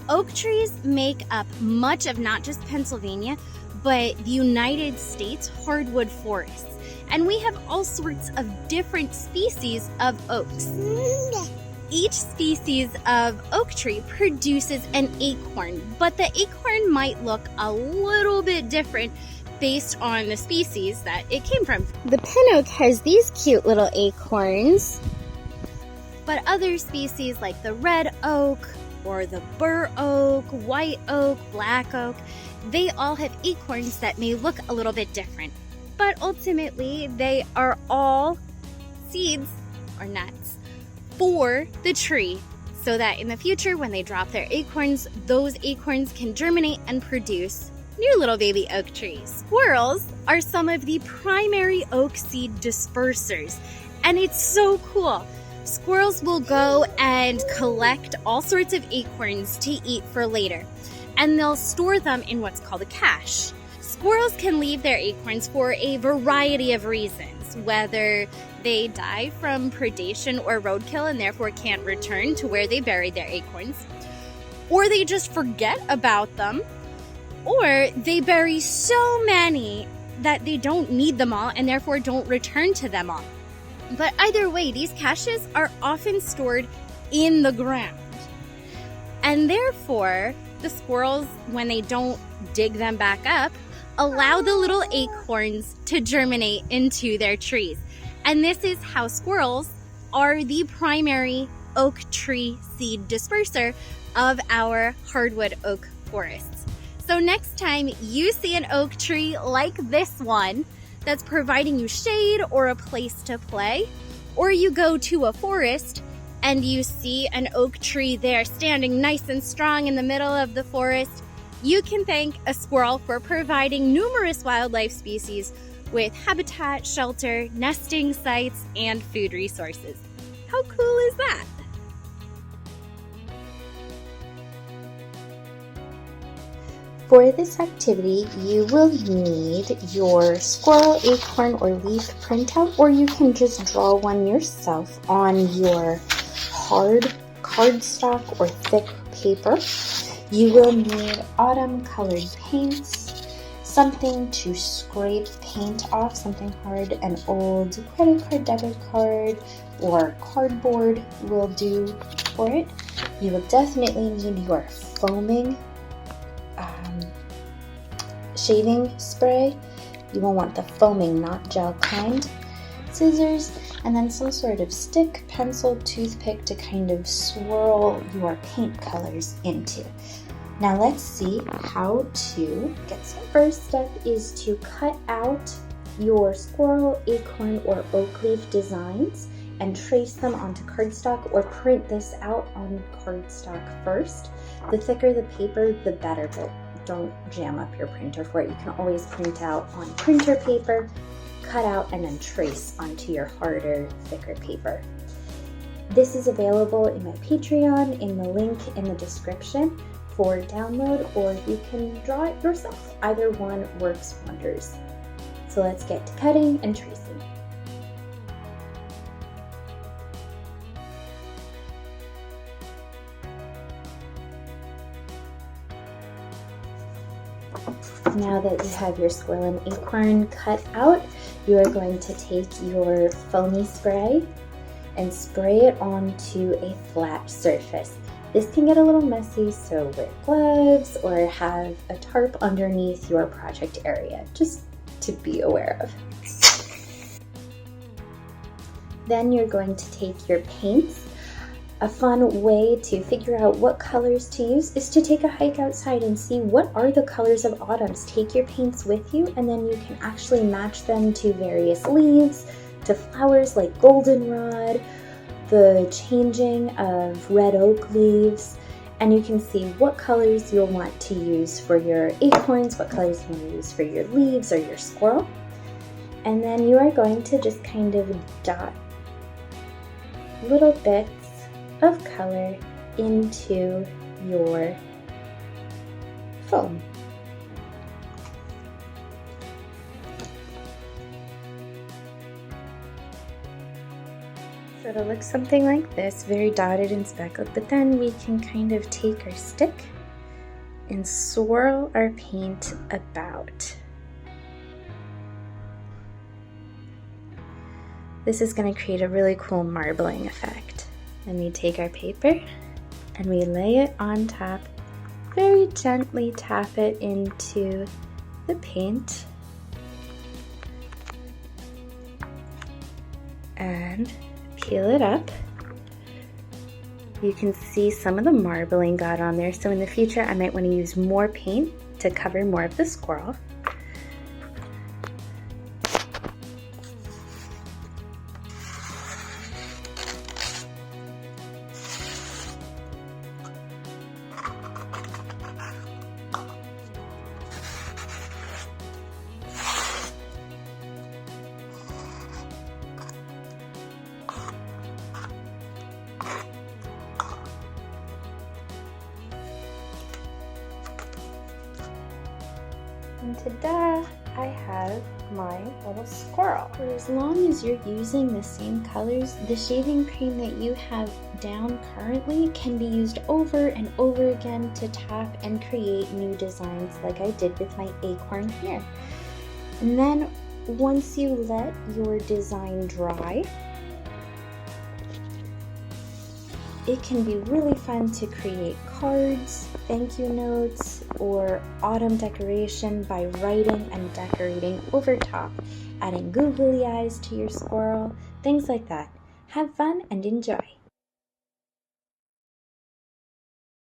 Oak trees make up much of not just Pennsylvania, but the United States hardwood forests. And we have all sorts of different species of oaks. Each species of oak tree produces an acorn, but the acorn might look a little bit different based on the species that it came from. The pin oak has these cute little acorns, but other species like the red oak or the bur oak, white oak, black oak, they all have acorns that may look a little bit different. But ultimately, they are all seeds or nuts for the tree, so that in the future, when they drop their acorns, those acorns can germinate and produce new little baby oak trees. Squirrels are some of the primary oak seed dispersers, and it's so cool. Squirrels will go and collect all sorts of acorns to eat for later, and they'll store them in what's called a cache. Squirrels can leave their acorns for a variety of reasons, whether they die from predation or roadkill and therefore can't return to where they buried their acorns, or they just forget about them, or they bury so many that they don't need them all and therefore don't return to them all. But either way, these caches are often stored in the ground. And therefore, the squirrels, when they don't dig them back up, allow the little acorns to germinate into their trees. And this is how squirrels are the primary oak tree seed disperser of our hardwood oak forests. So next time you see an oak tree like this one that's providing you shade or a place to play, or you go to a forest and you see an oak tree there standing nice and strong in the middle of the forest, you can thank a squirrel for providing numerous wildlife species with habitat, shelter, nesting sites, and food resources. How cool is that? For this activity, you will need your squirrel, acorn, or leaf printout, or you can just draw one yourself on your hard cardstock or thick paper. You will need autumn colored paints, something to scrape paint off, something hard, an old credit card, debit card, or cardboard will do for it. You will definitely need your foaming shaving spray. You will want the foaming, not gel kind, scissors, and then some sort of stick, pencil, toothpick to kind of swirl your paint colors into. Now let's see how to get started. First step is to cut out your squirrel, acorn, or oak leaf designs and trace them onto cardstock, or print this out on cardstock first. The thicker the paper, the better, but don't jam up your printer for it. You can always print out on printer paper, cut out, and then trace onto your harder, thicker paper. This is available in my Patreon in the link in the description for download, or you can draw it yourself. Either one works wonders. So let's get to cutting and tracing. Now that you have your squirrel and acorn cut out, you are going to take your foamy spray and spray it onto a flat surface. This can get a little messy, so wear gloves or have a tarp underneath your project area, just to be aware of. Then you're going to take your paints. A fun way to figure out what colors to use is to take a hike outside and see what are the colors of autumns. Take your paints with you, and then you can actually match them to various leaves, to flowers like goldenrod, the changing of red oak leaves, and you can see what colors you'll want to use for your acorns, what colors you want to use for your leaves or your squirrel. And then you are going to just kind of dot little bits of color into your foam. So it'll look something like this, very dotted and speckled, but then we can kind of take our stick and swirl our paint about. This is going to create a really cool marbling effect. Then we take our paper and we lay it on top, very gently tap it into the paint, and peel it up. You can see some of the marbling got on there, so in the future I might want to use more paint to cover more of the squirrel. And ta-da! I have my little squirrel. For as long as you're using the same colors, the shaving cream that you have down currently can be used over and over again to tap and create new designs like I did with my acorn here. And then once you let your design dry, it can be really fun to create cards, thank you notes, or autumn decoration by writing and decorating over top, adding googly eyes to your squirrel, things like that. Have fun and enjoy!